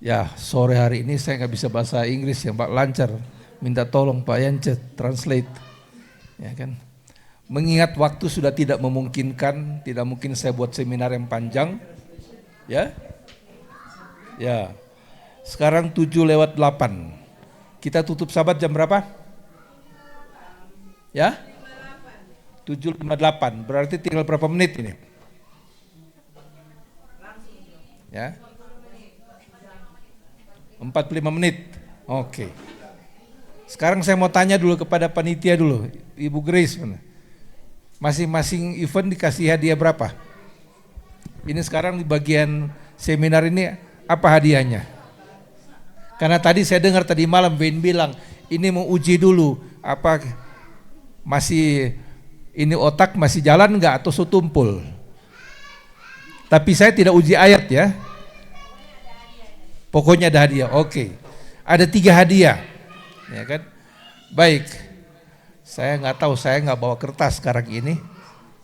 Ya, sore hari ini saya nggak bisa bahasa Inggris yang Pak lancar. Minta tolong Pak Yance translate. Ya kan. Mengingat waktu sudah tidak memungkinkan, tidak mungkin saya buat seminar yang panjang. Ya. Ya. Sekarang 7:08. Kita tutup sahabat jam berapa? Ya? 7:58. Berarti tinggal berapa menit ini? Ya. 45 menit. Oke. Sekarang saya mau tanya dulu kepada panitia dulu, Ibu Grace. Masing-masing event dikasih hadiah berapa? Ini sekarang di bagian seminar ini apa hadiahnya? Karena tadi saya dengar tadi malam Ben bilang ini mau uji dulu apa masih ini otak masih jalan enggak atau sutumpul. Tapi saya tidak uji ayat ya. Pokoknya ada hadiah. Oke. Ada 3 hadiah. Ya kan? Baik. Saya nggak tahu, saya nggak bawa kertas sekarang ini.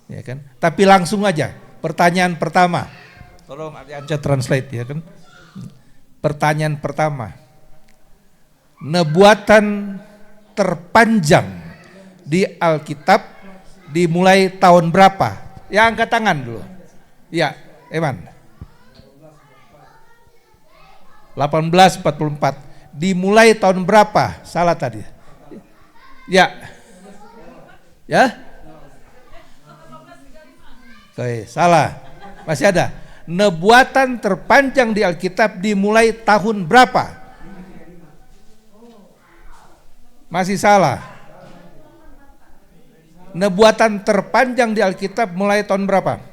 Ya kan? Tapi langsung aja. Pertanyaan pertama. Tolong Anja translate ya kan. Pertanyaan pertama. Nubuatan terpanjang di Alkitab dimulai tahun berapa? Ya angkat tangan dulu. Ya, Eman. 1844. Dimulai tahun berapa? Salah tadi. Ya. Ya? Oke, salah. Masih ada. Nubuatan terpanjang di Alkitab dimulai tahun berapa? Masih salah. Nubuatan terpanjang di Alkitab mulai tahun berapa?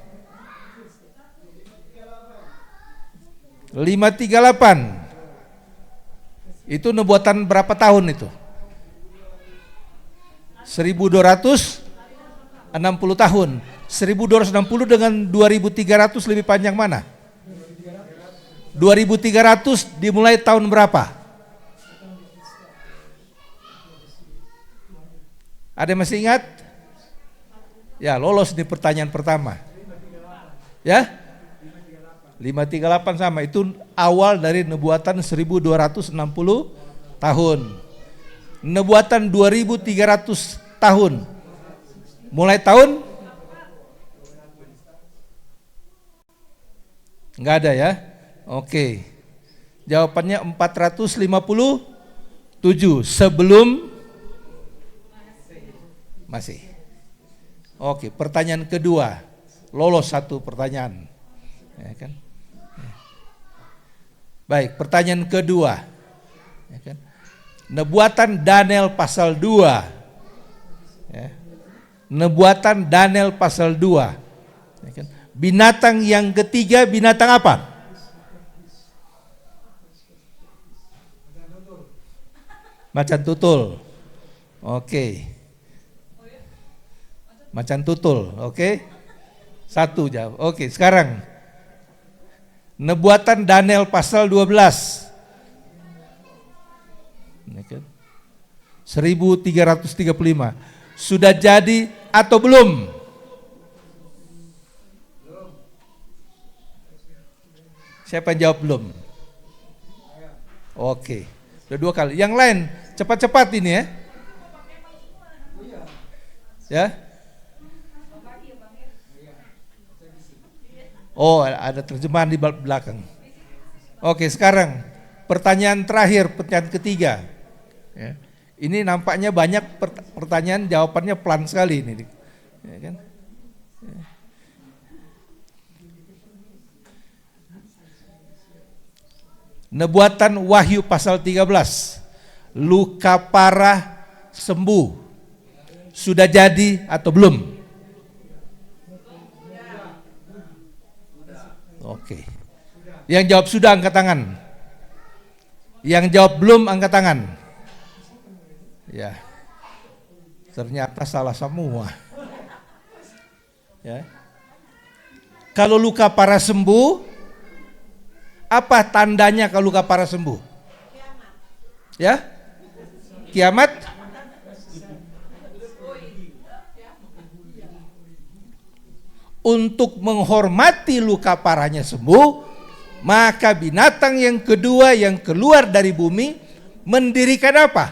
538. Itu nubuatan berapa tahun itu? 1260 tahun. 1260 dengan 2300 lebih panjang mana? 2300 dimulai tahun berapa? Ada yang masih ingat? Ya, lolos di pertanyaan pertama. Ya? 538 sama, itu awal dari nubuatan 1260 tahun. Nubuatan 2300 tahun. Mulai tahun? Enggak ada ya? Oke. Jawabannya 457 sebelum masih. Oke, pertanyaan kedua. Lolos 1 pertanyaan. Ya kan? Baik, pertanyaan kedua. Ya kan? Nubuatan Daniel pasal 2. Ya. Nubuatan Daniel pasal 2. Ya kan? Binatang yang ketiga binatang apa? Macan tutul. Oke. Macan tutul, oke. 1 jawab. Oke, sekarang Nubuatan Daniel pasal 12. 1335. Sudah jadi atau belum? Siapa yang jawab belum? Oke. Sudah 2 kali. Yang lain cepat-cepat ini ya. Ya. Oh, ada terjemahan di belakang. Oke, sekarang pertanyaan terakhir, pertanyaan ketiga. Ya. Ini nampaknya banyak pertanyaan, jawabannya pelan sekali ini. Ya kan? Ya. Nubuatan Wahyu pasal 13. Luka parah sembuh. Sudah jadi atau belum? Oke. Yang jawab sudah angkat tangan. Yang jawab belum angkat tangan. Ya. Ternyata salah semua. Ya. Kalau luka parah sembuh, apa tandanya kalau luka parah sembuh? Ya? Kiamat? Untuk menghormati luka parahnya sembuh, Maka binatang yang kedua yang keluar dari bumi mendirikan apa?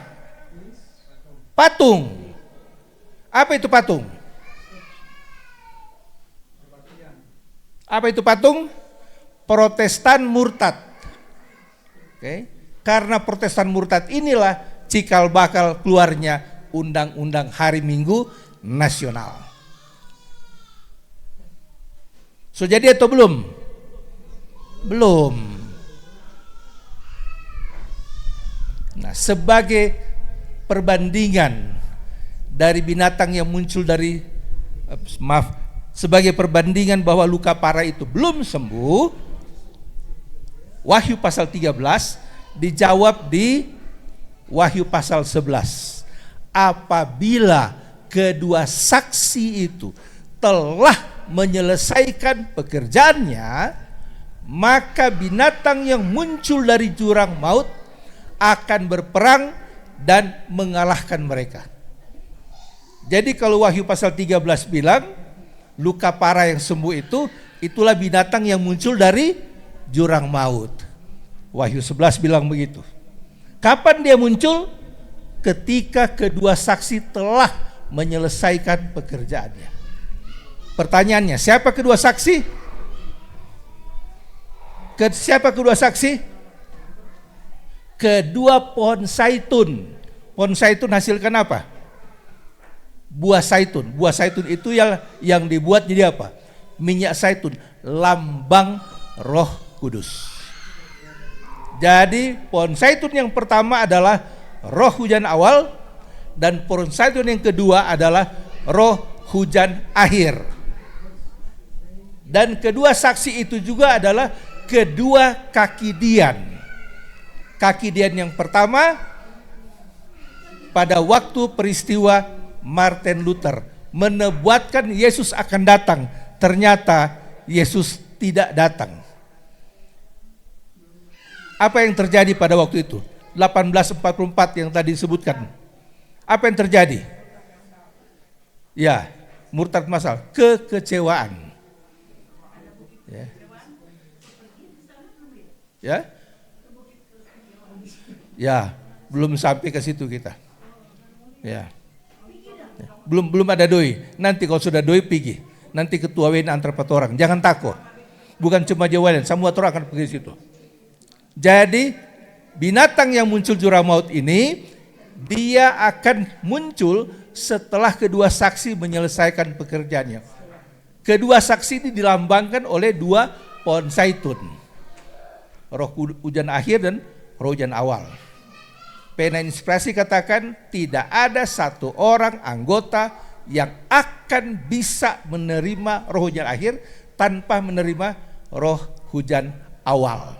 Patung. Apa itu patung? Apa itu patung? Protestan murtad. Oke. Karena Protestan murtad inilah cikal bakal keluarnya Undang-Undang Hari Minggu Nasional. So jadi atau belum? Belum. Nah, sebagai perbandingan dari binatang yang muncul dari sebagai perbandingan bahwa luka parah itu belum sembuh, Wahyu pasal 13 dijawab di Wahyu pasal 11. Apabila kedua saksi itu telah menyelesaikan pekerjaannya, maka binatang yang muncul dari jurang maut akan berperang dan mengalahkan mereka. Jadi kalau Wahyu pasal 13 bilang luka parah yang sembuh itu, itulah binatang yang muncul dari jurang maut. Wahyu 11 bilang begitu. Kapan dia muncul? Ketika kedua saksi telah menyelesaikan pekerjaannya. Pertanyaannya, siapa kedua saksi? Siapa kedua saksi? Kedua pohon zaitun. Pohon zaitun hasilkan apa? Buah zaitun. Buah zaitun itu yang dibuat jadi apa? Minyak zaitun, lambang Roh Kudus. Jadi pohon zaitun yang pertama adalah roh hujan awal, dan pohon zaitun yang kedua adalah roh hujan akhir. Dan kedua saksi itu juga adalah kedua kaki dian. Kaki dian yang pertama pada waktu peristiwa Martin Luther menubuatkan Yesus akan datang, ternyata Yesus tidak datang. Apa yang terjadi pada waktu itu? 1844 yang tadi disebutkan. Apa yang terjadi? Ya, murtad masal, kekecewaan. Ya. Ya? Ya, belum sampai ke situ kita. Ya. Belum ada doi. Nanti kalau sudah doi pergi. Nanti ketua WN antar 4 orang. Jangan takut. Bukan cuma Jawa, semua orang akan pergi situ. Jadi binatang yang muncul jurang maut ini, dia akan muncul setelah kedua saksi menyelesaikan pekerjaannya. Kedua saksi ini dilambangkan oleh dua pohon zaitun, roh hujan akhir dan roh hujan awal. Pena Inspirasi katakan tidak ada satu orang anggota yang akan bisa menerima roh hujan akhir tanpa menerima roh hujan awal.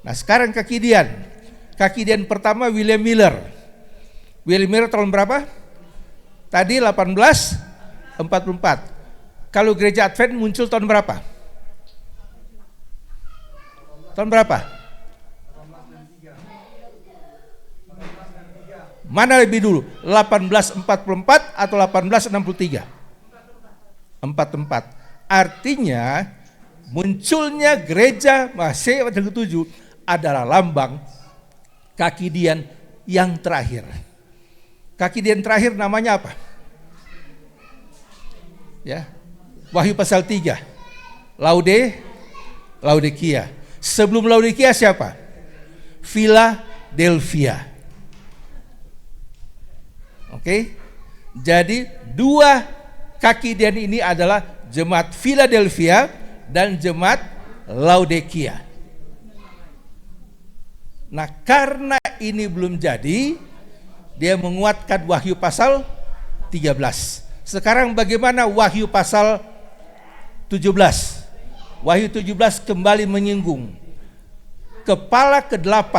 Nah sekarang kaki dian. Kaki dian pertama William Miller. William Miller tahun berapa? Tadi 1844. Kalau gereja Advent muncul tahun berapa? Tahun berapa? Mana lebih dulu? 1844 atau 1863? 44. Artinya munculnya gereja Masehi abad ke-7 adalah lambang kaki dian yang terakhir. Kaki dian terakhir namanya apa? Ya. Wahyu pasal 3. Laodikia. Sebelum Laodikia siapa? Philadelphia. Oke. Jadi dua kaki dian ini adalah jemaat Philadelphia dan jemaat Laodikia. Nah, karena ini belum jadi, dia menguatkan Wahyu pasal 13. Sekarang bagaimana Wahyu pasal 17? Wahyu 17 kembali menyinggung kepala ke-8,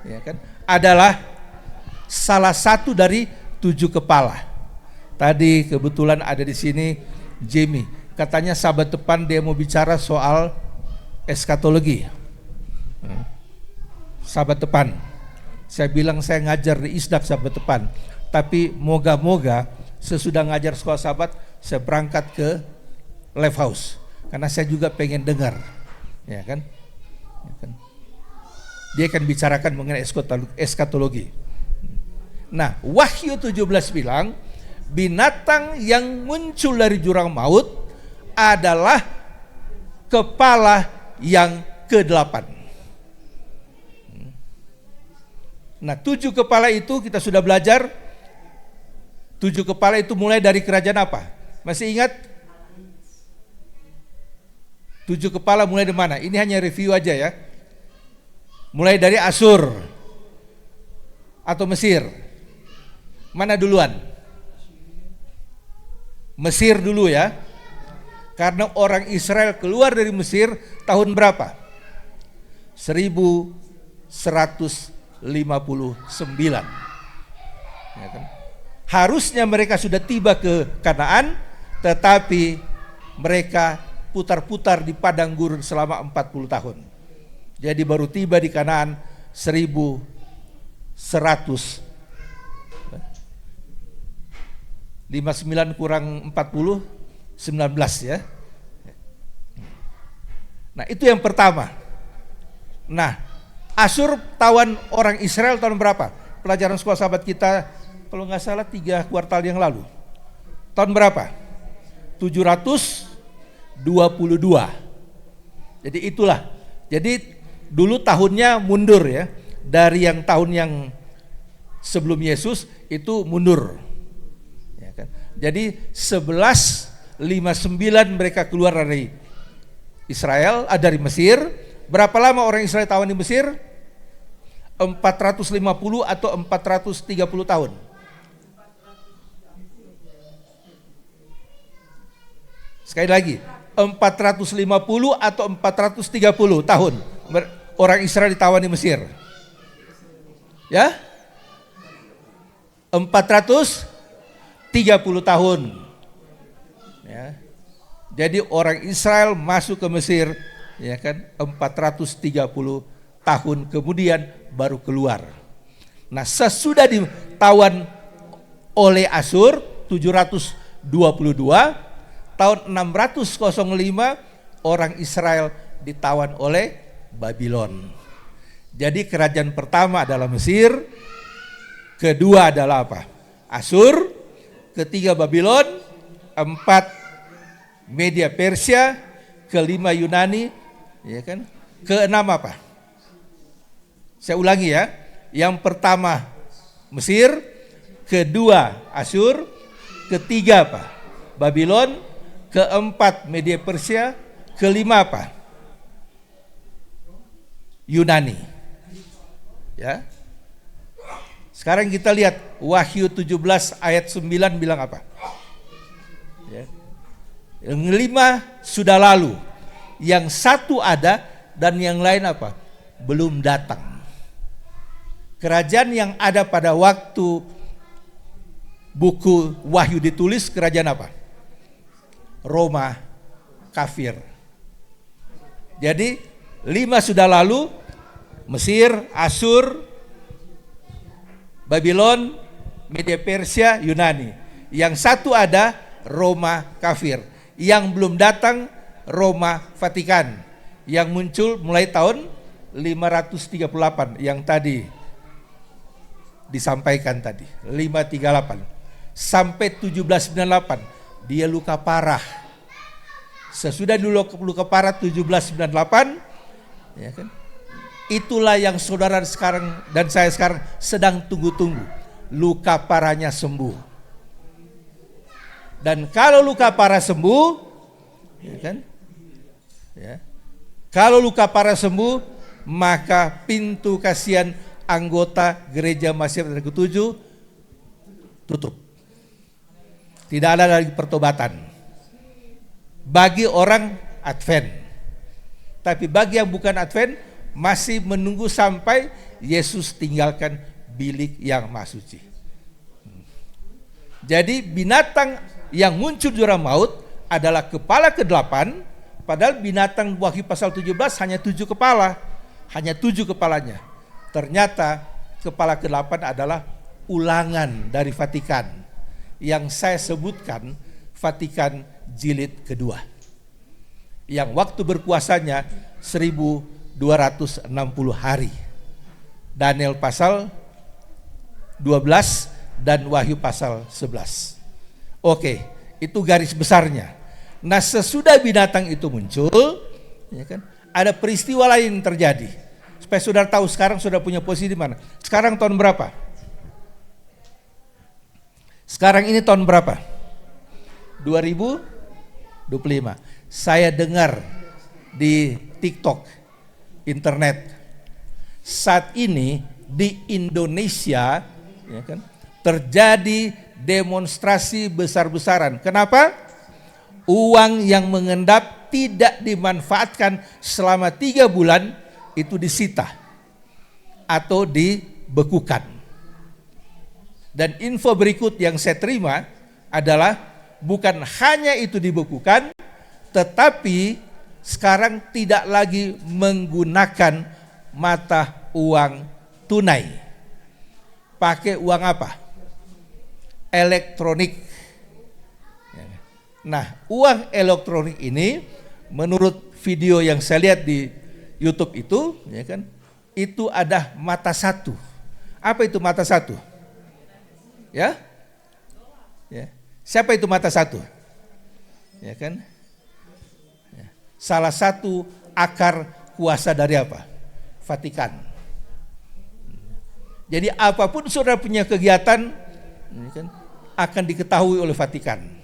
ya kan, adalah salah satu dari 7 kepala. Tadi kebetulan ada di sini Jamie, katanya sabat depan dia mau bicara soal eskatologi. Sabat depan, saya bilang saya ngajar di Isdak sabat depan, tapi moga-moga sesudah ngajar sekolah sabat saya berangkat ke Live House, karena saya juga pengen dengar, ya kan? Dia akan bicarakan mengenai eskatologi. Nah, Wahyu 17 bilang binatang yang muncul dari jurang maut adalah kepala yang ke-8. Nah, 7 kepala itu kita sudah belajar. 7 kepala itu mulai dari kerajaan apa? Masih ingat? 7 kepala mulai dari mana? Ini hanya review aja ya. Mulai dari Asyur atau Mesir. Mana duluan? Mesir dulu ya. Karena orang Israel keluar dari Mesir tahun berapa? 1159. Ya kan? Harusnya mereka sudah tiba ke Kanaan, tetapi mereka putar-putar di padang gurun selama 40 tahun. Jadi baru tiba di Kanaan 59 kurang 40, 19 ya. Nah, itu yang pertama. Nah, Asyur tawan orang Israel tahun berapa? Pelajaran sekolah sahabat kita kalau nggak salah 3 kuartal yang lalu. Tahun berapa? 722. Jadi itulah. Jadi dulu tahunnya mundur ya. Dari yang tahun yang sebelum Yesus itu mundur. Ya kan? Jadi 1159 mereka keluar dari Israel, dari Mesir. Berapa lama orang Israel tawan di Mesir? 450 atau 430 tahun. Sekali lagi, 450 atau 430 tahun orang Israel ditawan di Mesir. Ya? 430 tahun. Ya. Jadi orang Israel masuk ke Mesir, ya kan, 430 tahun kemudian baru keluar. Nah, sesudah ditawan oleh Asyur 722, tahun 605 orang Israel ditawan oleh Babylon. Jadi kerajaan pertama adalah Mesir, kedua adalah apa? Asyur, ketiga Babylon, 4 Media Persia, kelima Yunani, ya kan? Keenam apa? Saya ulangi ya. Yang pertama Mesir, kedua Asyur, ketiga apa? Babylon, keempat Media Persia, kelima apa? Yunani. Ya. Sekarang kita lihat Wahyu 17 ayat 9 bilang apa? Ya. Yang 5 sudah lalu, yang 1 ada dan yang lain apa? Belum datang. Kerajaan yang ada pada waktu buku Wahyu ditulis kerajaan apa? Roma kafir. Jadi 5 sudah lalu, Mesir, Asyur, Babylon, Media Persia, Yunani. Yang 1 ada Roma kafir. Yang belum datang Roma Vatikan. Yang muncul mulai tahun 538 yang tadi disampaikan tadi, 538 sampai 1798 dia luka parah. Sesudah dulu luka parah 1798, ya kan? Itulah yang saudara sekarang dan saya sekarang sedang tunggu-tunggu. Luka parahnya sembuh. Dan kalau luka parah sembuh, ya kan? Ya. Kalau luka parah sembuh, maka pintu kasihan anggota gereja Masih ke-7 tutup. Tidak ada lagi pertobatan bagi orang Advent. Tapi bagi yang bukan Advent masih menunggu sampai Yesus tinggalkan bilik yang Maha Suci. Jadi binatang yang muncul di jurang maut adalah kepala ke-8, padahal binatang Wahyu pasal 17 hanya 7 kepala, hanya 7 kepalanya. Ternyata kepala ke-8 adalah ulangan dari Vatikan yang saya sebutkan, Vatikan jilid kedua. yang waktu berkuasanya 1260 hari. Daniel pasal 12 dan Wahyu pasal 11. Oke, itu garis besarnya. Nah, sesudah binatang itu muncul, ya kan, ada peristiwa lain terjadi. Supaya saudara tahu sekarang sudah punya posisi di mana. Sekarang tahun berapa? Sekarang ini tahun berapa? 2025. Saya dengar di TikTok, internet, saat ini di Indonesia, ya kan, terjadi demonstrasi besar-besaran. Kenapa? Uang yang mengendap tidak dimanfaatkan selama 3 bulan itu disita atau dibekukan. Dan info berikut yang saya terima adalah bukan hanya itu dibekukan, tetapi sekarang tidak lagi menggunakan mata uang tunai. Pakai uang apa? Elektronik. Nah, uang elektronik ini menurut video yang saya lihat di YouTube itu, ya kan, itu ada mata satu. Apa itu mata satu? Ya? Ya. Siapa itu mata satu? Ya kan? Ya. Salah satu akar kuasa dari apa? Vatikan. Jadi apapun saudara punya kegiatan, ya kan, akan diketahui oleh Vatikan.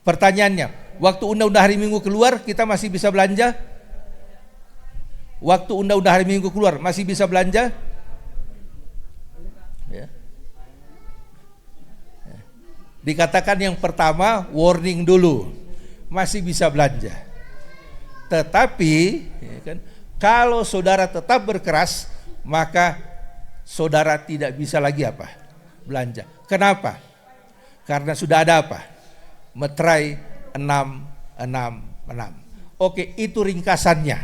Pertanyaannya, waktu undang-undang hari Minggu keluar, kita masih bisa belanja? Waktu undang-undang hari Minggu keluar, masih bisa belanja? Ya. Ya. Dikatakan yang pertama, warning dulu, masih bisa belanja. Tetapi, ya kan, kalau saudara tetap berkeras, maka saudara tidak bisa lagi apa? Belanja. Kenapa? Karena sudah ada apa? Meterai 666. Oke, itu ringkasannya,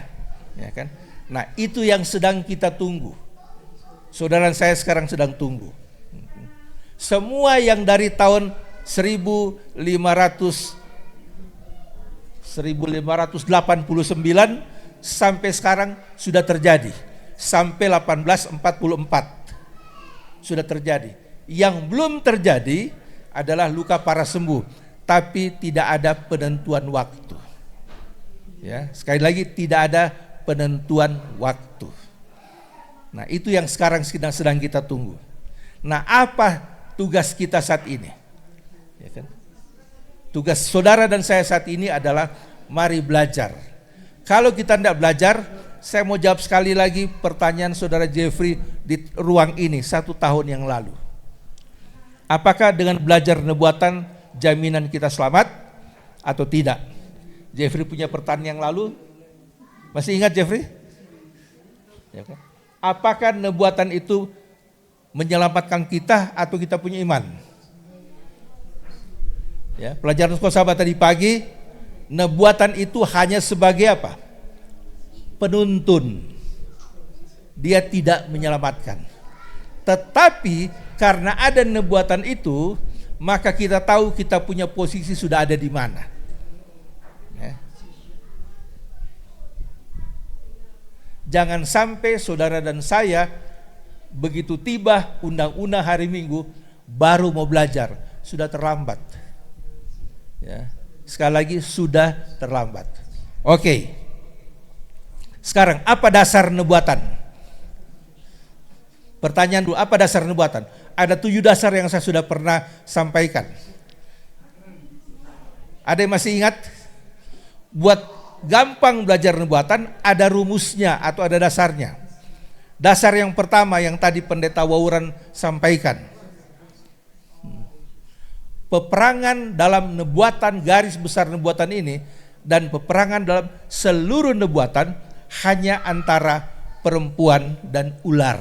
ya kan? Nah, itu yang sedang kita tunggu. Saudara saya sekarang sedang tunggu. Semua yang dari tahun 1589 sampai sekarang sudah terjadi. Sampai 1844 sudah terjadi. Yang belum terjadi adalah luka parah sembuh, tapi tidak ada penentuan waktu. Ya, sekali lagi tidak ada penentuan waktu. Nah, itu yang sekarang sedang kita tunggu. Nah, apa tugas kita saat ini? Ya kan? Tugas saudara dan saya saat ini adalah mari belajar. Kalau kita tidak belajar, saya mau jawab sekali lagi pertanyaan saudara Jeffrey di ruang ini 1 tahun yang lalu. Apakah dengan belajar nubuatan jaminan kita selamat atau tidak? Jeffrey punya pertanyaan yang lalu. Masih ingat Jeffrey? Ya kan? Apakah nubuatan itu menyelamatkan kita atau kita punya iman? Ya, pelajaran sekolah sahabat tadi pagi, nubuatan itu hanya sebagai apa? Penuntun. Dia tidak menyelamatkan. Tetapi karena ada nubuatan itu, maka kita tahu kita punya posisi sudah ada di mana. Ya. Jangan sampai saudara dan saya begitu tiba undang-undang hari Minggu baru mau belajar, sudah terlambat. Ya. Sekali lagi sudah terlambat. Oke. Sekarang apa dasar nubuatan? Pertanyaan dulu, apa dasar nubuatan? Ada 7 dasar yang saya sudah pernah sampaikan. Ada yang masih ingat? Buat gampang belajar nubuatan, ada rumusnya atau ada dasarnya. Dasar yang pertama yang tadi Pendeta Wawuran sampaikan. Peperangan dalam nubuatan, garis besar nubuatan ini, dan peperangan dalam seluruh nubuatan hanya antara perempuan dan ular.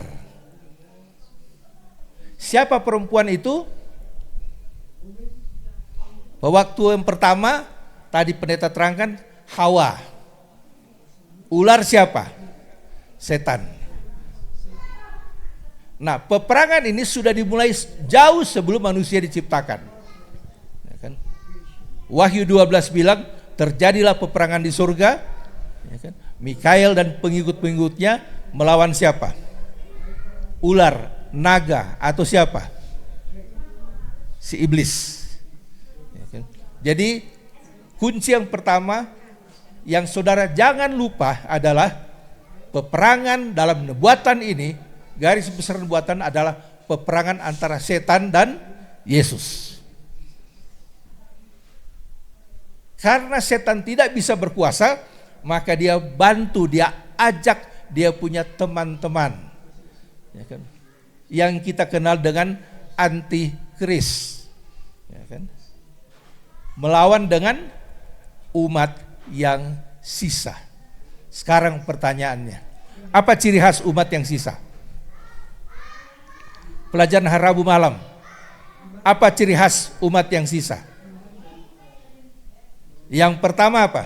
Siapa perempuan itu? Waktu yang pertama tadi pendeta terangkan Hawa. Ular siapa? Setan. Nah, peperangan ini sudah dimulai jauh sebelum manusia diciptakan. Ya kan? Wahyu 12 bilang terjadilah peperangan di surga, ya kan? Mikael dan pengikut-pengikutnya melawan siapa? Ular, naga, atau siapa? Si iblis. Ya kan? Jadi kunci yang pertama yang saudara jangan lupa adalah peperangan dalam nubuatan ini, garis besar nubuatan adalah peperangan antara setan dan Yesus. Karena setan tidak bisa berkuasa, maka dia bantu, dia ajak, dia punya teman-teman, ya kan? Yang kita kenal dengan antikris, ya kan? Melawan dengan umat yang sisa. Sekarang pertanyaannya, apa ciri khas umat yang sisa? Pelajaran hari Rabu malam, apa ciri khas umat yang sisa? Yang pertama apa?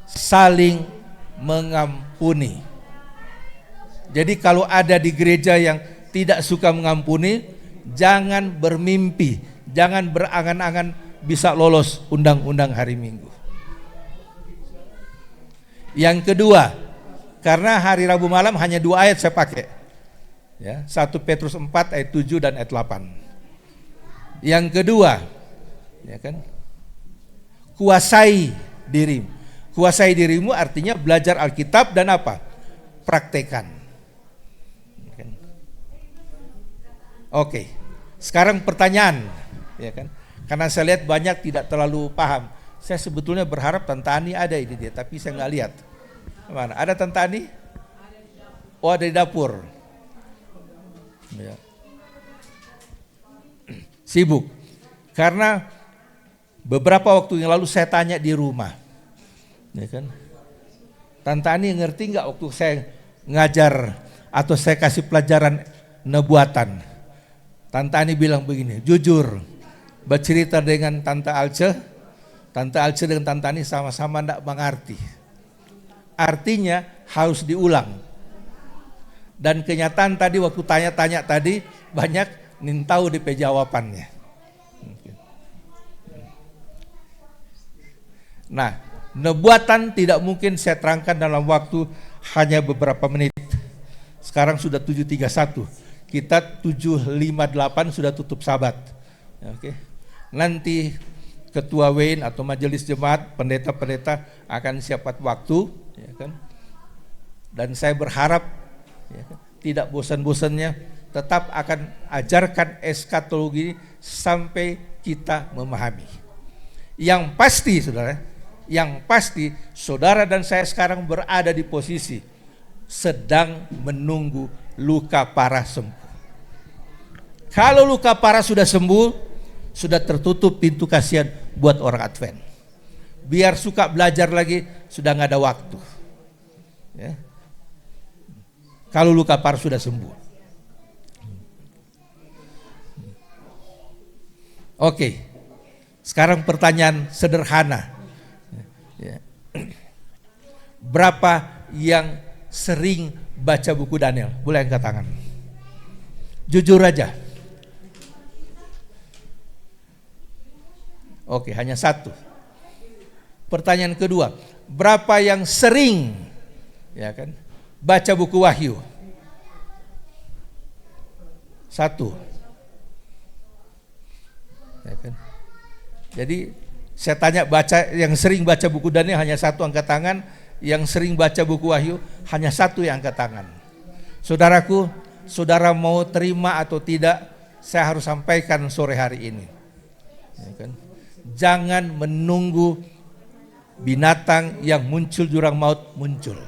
Saling mengampuni. Jadi kalau ada di gereja yang tidak suka mengampuni, jangan bermimpi, jangan berangan-angan bisa lolos undang-undang hari Minggu. Yang kedua, karena hari Rabu malam hanya 2 ayat saya pakai, ya, 1 Petrus 4 ayat 7 dan ayat 8. Yang kedua, ya kan, kuasai dirimu. Kuasai dirimu artinya belajar Alkitab dan apa? Praktekan. Oke, sekarang pertanyaan, ya kan? Karena saya lihat banyak tidak terlalu paham. Saya sebetulnya berharap Tante Ani ada ini dia, tapi saya nggak lihat. Mana? Ada Tante Ani? Oh, ada di dapur. Ya. Sibuk. Karena beberapa waktu yang lalu saya tanya di rumah, ya kan? Tante Ani ngerti nggak waktu saya ngajar atau saya kasih pelajaran nubuatan? Tante Ani bilang begini, jujur, bercerita dengan Tante Alce dengan Tante Ani sama-sama tidak mengerti. Artinya harus diulang. Dan kenyataan tadi waktu tanya-tanya tadi banyak nintau di jawabannya. Nah, nubuatan tidak mungkin saya terangkan dalam waktu hanya beberapa menit. Sekarang sudah 7.31. Kita 7.58 sudah tutup sabat. Oke. Nanti ketua Wayne atau majelis jemaat, pendeta-pendeta akan siapkan waktu, ya kan? Dan saya berharap, ya kan, tidak bosan-bosannya tetap akan ajarkan eskatologi sampai kita memahami. Yang pasti, saudara, yang pasti saudara dan saya sekarang berada di posisi sedang menunggu luka parah sembuh. Kalau luka parah sudah sembuh, sudah tertutup pintu kasihan buat orang Advent. Biar suka belajar lagi, sudah nggak ada waktu. Ya. Kalau luka parah sudah sembuh. Oke, sekarang pertanyaan sederhana. Ya. Berapa yang sering baca buku Daniel? Boleh angkat tangan. Jujur aja. Oke, hanya satu. Pertanyaan kedua, berapa yang sering, ya kan, baca buku Wahyu? Satu. Ya kan? Jadi saya tanya yang sering baca buku Daniel hanya satu angkat tangan, yang sering baca buku Wahyu hanya satu yang angkat tangan. Saudaraku, saudara mau terima atau tidak, saya harus sampaikan sore hari ini. Ya kan? Jangan menunggu binatang yang muncul jurang maut muncul.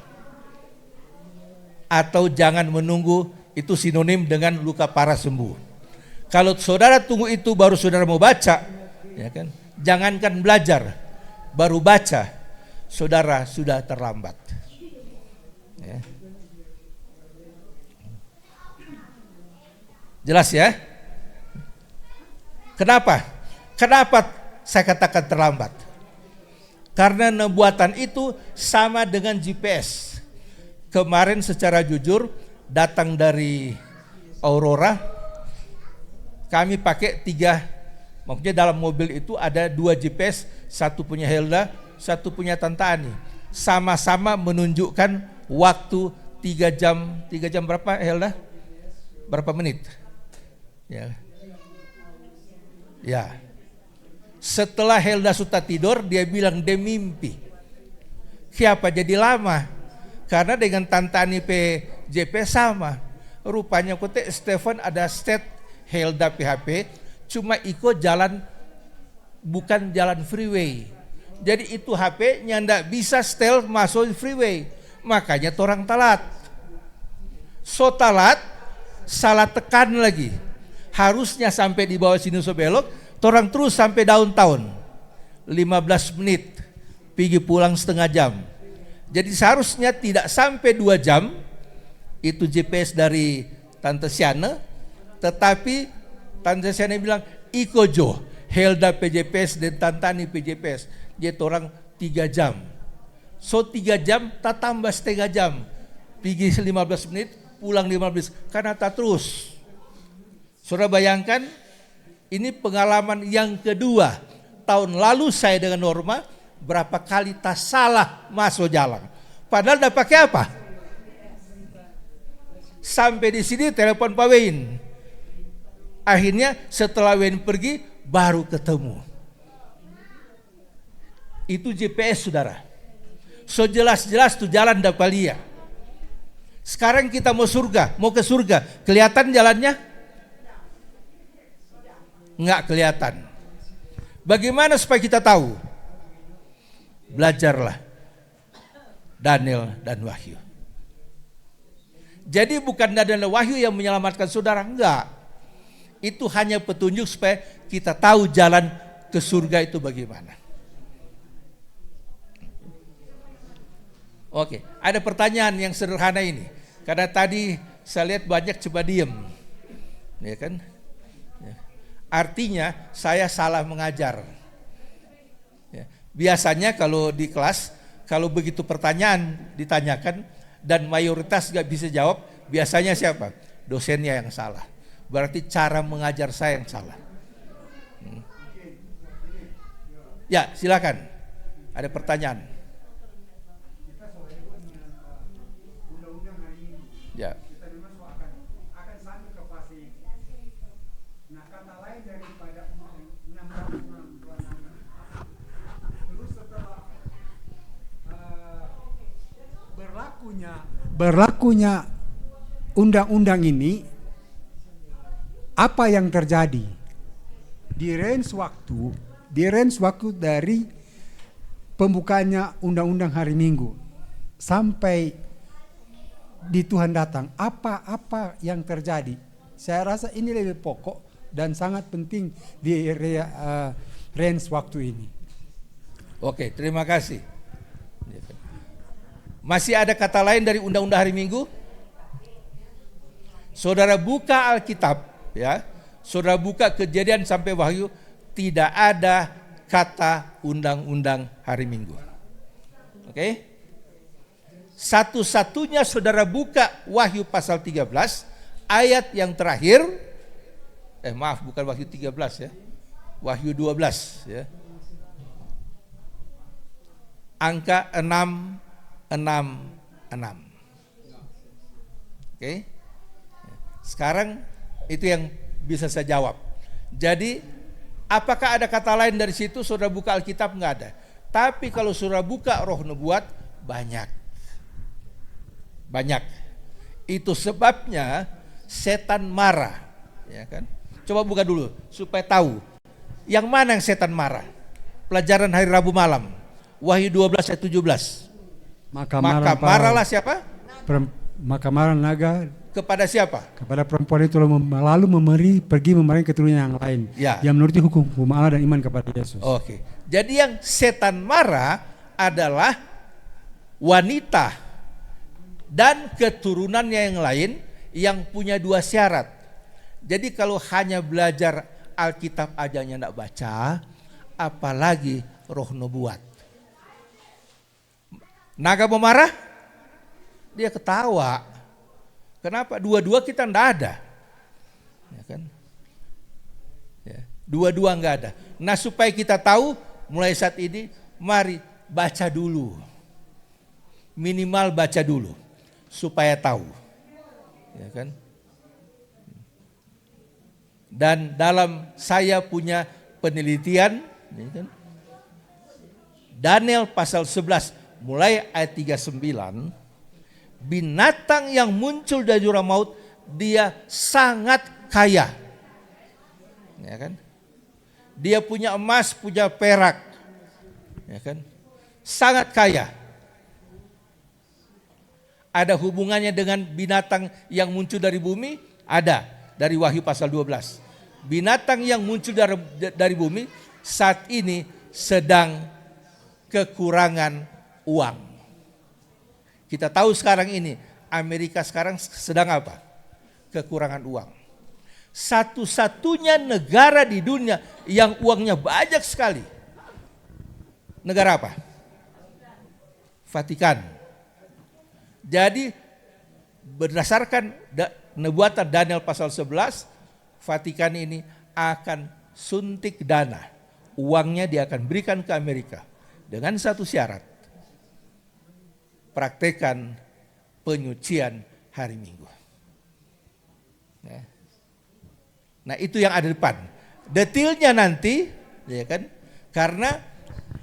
Atau jangan menunggu itu sinonim dengan luka parah sembuh. Kalau saudara tunggu itu baru saudara mau baca, ya kan? Jangankan belajar, baru baca, saudara sudah terlambat. Ya. Jelas ya? Kenapa? Kenapa saya katakan terlambat? Karena nubuatan itu sama dengan GPS. Kemarin secara jujur datang dari Aurora, kami pakai 3 Maksudnya dalam mobil itu ada 2 GPS, satu punya Helda, satu punya Tante Ani. Sama-sama menunjukkan waktu 3 jam. 3 jam berapa Helda? Berapa menit? Ya. Ya. Setelah Helda sudah tidur, dia bilang dia mimpi. Kenapa jadi lama? Karena dengan Tante Ani PJP sama. Rupanya kote Stefan ada state Helda PHP, cuma ikut jalan bukan jalan freeway. Jadi itu HP-nya ndak bisa setel masuk freeway. Makanya orang telat. So telat, salah tekan lagi. Harusnya sampai di bawah sini so belok, orang terus sampai downtown. 15 menit, pergi pulang setengah jam. Jadi seharusnya tidak sampai 2 jam, itu GPS dari Tante Siana, tetapi Tante Siana bilang, Iko Jo, Helda PJPS dan Tante Ani PJPS. Jadi orang 3 jam. So 3 jam, tak tambah setengah jam. Pergi 15 menit, pulang 15 menit, karena tak terus. Saudara bayangkan, ini pengalaman yang kedua. Tahun lalu saya dengan Norma, berapa kali tak salah masuk jalan. Padahal dah pakai apa? Sampai di sini telepon Pak Wayne. Akhirnya setelah Wayne pergi, baru ketemu. Itu GPS saudara. So jelas-jelas tuh jalan dapat lihat. Sekarang kita mau surga, mau ke surga. Kelihatan jalannya? Enggak kelihatan. Bagaimana supaya kita tahu? Belajarlah Daniel dan Wahyu. Jadi bukan Daniel dan Wahyu yang menyelamatkan saudara, enggak. Itu hanya petunjuk supaya kita tahu jalan ke surga itu bagaimana. Oke, ada pertanyaan yang sederhana ini. Karena tadi saya lihat banyak coba diem. Ya kan? Ya. Artinya saya salah mengajar. Ya. Biasanya kalau di kelas, kalau begitu pertanyaan ditanyakan dan mayoritas gak bisa jawab, biasanya siapa? Dosennya yang salah. Berarti cara mengajar saya yang salah. Ya, silakan. Ada pertanyaan. Ya. Akan sampai ke fase. Nah, kata lain daripada 16 terus setelah berlakunya undang-undang ini, apa yang terjadi di range waktu dari pembukaannya undang-undang hari Minggu sampai di Tuhan datang, apa yang terjadi? Saya rasa ini lebih pokok dan sangat penting di range waktu ini. Oke, terima kasih. Masih ada kata lain dari undang-undang hari Minggu? Saudara buka Alkitab, ya. Saudara buka Kejadian sampai Wahyu, tidak ada kata undang-undang hari Minggu. Oke? Satu-satunya saudara buka Wahyu pasal 13, ayat yang terakhir, maaf bukan Wahyu 13 ya, Wahyu 12 ya. Angka 666. Oke. Sekarang itu yang bisa saya jawab. Jadi apakah ada kata lain dari situ? Saudara buka Alkitab, enggak ada. Tapi kalau saudara buka Roh Nubuat, banyak. Itu sebabnya setan marah, ya kan? Coba buka dulu supaya tahu. Yang mana yang setan marah? Pelajaran hari Rabu malam. Wahyu 12 ayat 17. Maka marahlah siapa? Maka marah naga kepada siapa? Kepada perempuan itu lalu pergi memerangi keturunan yang lain, ya, yang menuruti hukum Allah dan iman kepada Yesus. Oke. Jadi yang setan marah adalah wanita dan keturunannya yang lain yang punya 2 syarat. Jadi kalau hanya belajar Alkitab aja tidak baca, apalagi Roh Nubuat. Naga memarah, dia ketawa. Kenapa? Dua-dua kita tidak ada, ya kan? Ya. Dua-dua nggak ada. Nah, supaya kita tahu mulai saat ini, mari baca dulu. Minimal baca dulu supaya tahu. Ya kan? Dan dalam saya punya penelitian, ya kan? Daniel pasal 11 mulai ayat 39, binatang yang muncul dari jurang maut dia sangat kaya. Ya kan? Dia punya emas, punya perak. Ya kan? Sangat kaya. Ada hubungannya dengan binatang yang muncul dari bumi? Ada, dari Wahyu pasal 12. Binatang yang muncul dari bumi saat ini sedang kekurangan uang. Kita tahu sekarang ini Amerika sekarang sedang apa? Kekurangan uang. Satu-satunya negara di dunia yang uangnya banyak sekali. Negara apa? Vatikan. Jadi berdasarkan nubuatan Daniel pasal 11, Vatikan ini akan suntik dana. Uangnya dia akan berikan ke Amerika dengan satu syarat. Praktekan penyucian hari Minggu. Nah, itu yang ada di depan. Detailnya nanti, ya kan? Karena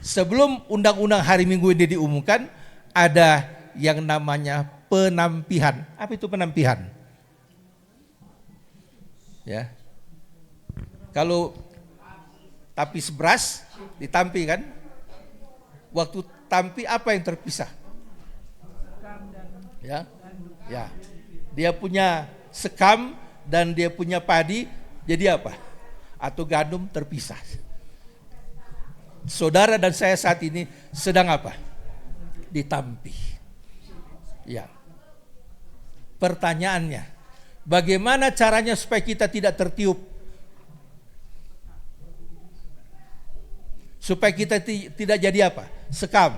sebelum undang-undang hari Minggu ini diumumkan, ada yang namanya penampihan. Apa itu penampihan? Ya. Kalau tapis beras ditampi kan? Waktu tampi apa yang terpisah? Ya. Ya. Dia punya sekam dan dia punya padi, jadi apa? Atau gandum terpisah. Saudara dan saya saat ini sedang apa? Ditampi. Ya. Pertanyaannya, bagaimana caranya supaya kita tidak tertiup? Supaya kita tidak jadi apa? Sekam.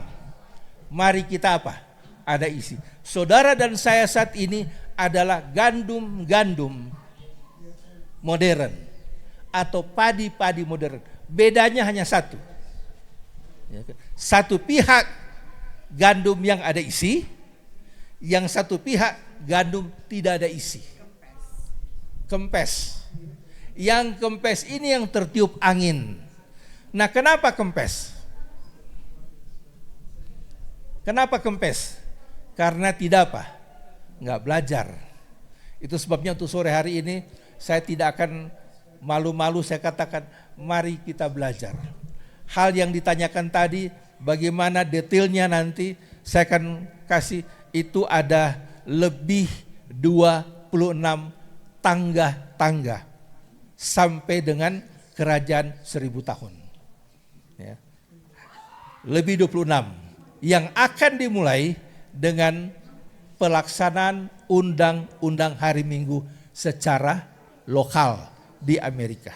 Mari kita apa? Ada isi. Saudara dan saya saat ini adalah gandum-gandum modern atau padi-padi modern. Bedanya hanya satu. Satu pihak gandum yang ada isi, yang satu pihak gandum tidak ada isi. Kempes. Yang kempes ini yang tertiup angin. Nah, kenapa kempes? Kenapa kempes? Karena tidak apa? Enggak belajar. Itu sebabnya untuk sore hari ini saya tidak akan malu-malu, saya katakan mari kita belajar. Hal yang ditanyakan tadi bagaimana detailnya nanti saya akan kasih, itu ada lebih 26 tangga-tangga sampai dengan kerajaan 1000 tahun. Ya. Lebih 26 yang akan dimulai dengan pelaksanaan undang-undang hari Minggu secara lokal di Amerika.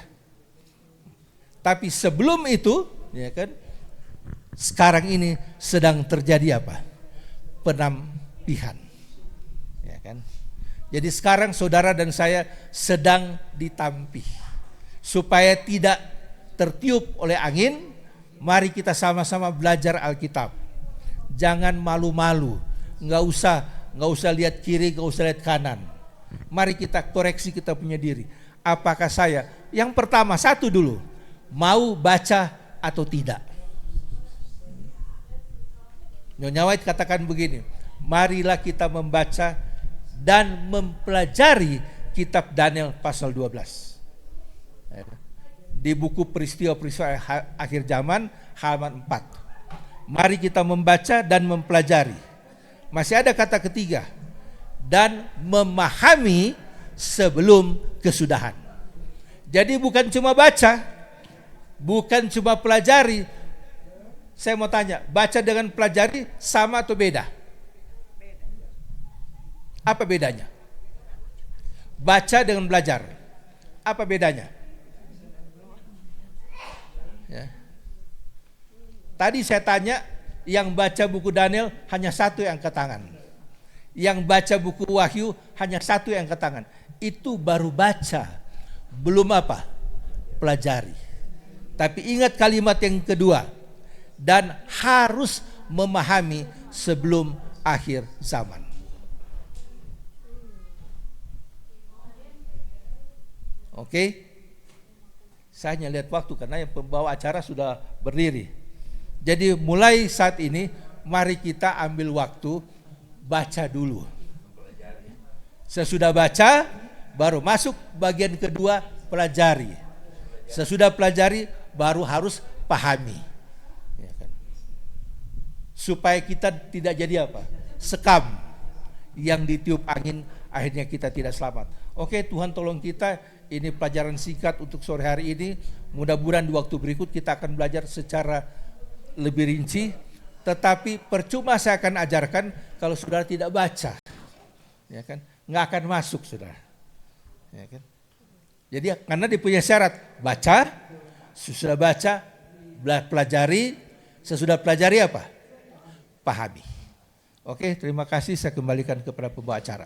Tapi sebelum itu, ya kan, sekarang ini sedang terjadi apa? Penampihan. Ya kan? Jadi sekarang saudara dan saya sedang ditampi. Supaya tidak tertiup oleh angin, mari kita sama-sama belajar Alkitab. Jangan malu-malu, nggak usah lihat kiri, nggak usah lihat kanan. Mari kita koreksi kita punya diri. Apakah saya, yang pertama satu dulu, mau baca atau tidak? Nyonya White katakan begini, marilah kita membaca dan mempelajari kitab Daniel pasal 12. Di buku peristiwa-peristiwa akhir zaman halaman 4. Mari kita membaca dan mempelajari. Masih ada kata ketiga, dan memahami sebelum kesudahan. Jadi bukan cuma baca, bukan cuma pelajari. Saya mau tanya, baca dengan pelajari sama atau beda? Apa bedanya? Baca dengan belajar, apa bedanya? Ya. Tadi saya tanya, yang baca buku Daniel hanya satu yang angkat tangan. Yang baca buku Wahyu hanya satu yang angkat tangan. Itu baru baca, belum apa? Pelajari. Tapi ingat kalimat yang kedua, dan harus memahami sebelum akhir zaman. Oke? Saya hanya lihat waktu karena yang pembawa acara sudah berdiri. Jadi mulai saat ini mari kita ambil waktu baca dulu. Sesudah baca baru masuk bagian kedua, pelajari. Sesudah pelajari baru harus pahami. Ya kan? Supaya kita tidak jadi apa? Sekam yang ditiup angin, akhirnya kita tidak selamat. Oke, Tuhan tolong kita. Ini pelajaran singkat untuk sore hari ini. Mudah-mudahan di waktu berikut kita akan belajar secara lebih rinci. Tetapi percuma saya akan ajarkan kalau saudara tidak baca, ya kan? Nggak akan masuk, saudara. Ya kan? Jadi karena dia punya syarat, baca, sesudah baca, pelajari, sesudah pelajari apa? Pahami. Oke, terima kasih. Saya kembalikan kepada pembawa acara.